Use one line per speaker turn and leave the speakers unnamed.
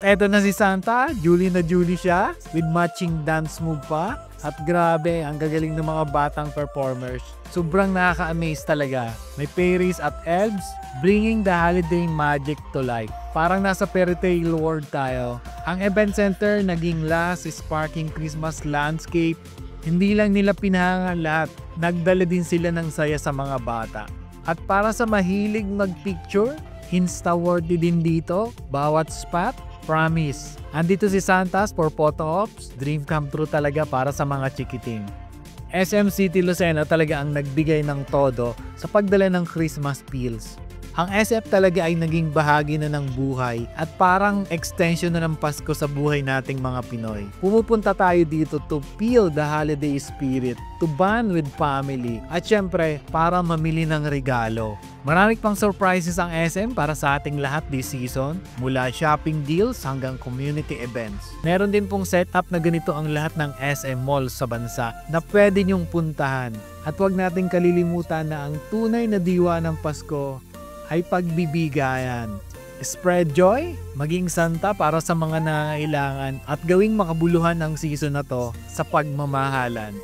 Eto na si Santa, na Julie siya, with matching dance move pa. At grabe, ang gagaling ng mga batang performers. Sobrang nakaka-amaze talaga. May fairies at elves, bringing the holiday magic to life. Parang nasa fairy tale world tayo. Ang event center naging last sparking Christmas landscape. Hindi lang nila pinahangan lahat, nagdala din sila ng saya sa mga bata. At para sa mahilig mag-picture, insta-worthy din dito, bawat spot. Promise. Andito si Santas for photo ops. Dream come true talaga para sa mga chikiting. SM City Lucena talaga ang nagbigay ng todo sa pagdala ng Christmas feels. Ang SF talaga ay naging bahagi na ng buhay at parang extension na ng Pasko sa buhay nating mga Pinoy. Pumupunta tayo dito to feel the holiday spirit, to bond with family, at syempre para mamili ng regalo. Marami pang surprises ang SM para sa ating lahat this season, mula shopping deals hanggang community events. Meron din pong setup na ganito ang lahat ng SM malls sa bansa na pwede nyong puntahan. At huwag nating kalilimutan na ang tunay na diwa ng Pasko ay pagbibigayan. Spread joy, maging santa para sa mga nangangailangan at gawing makabuluhan ang season na to sa pagmamahalan.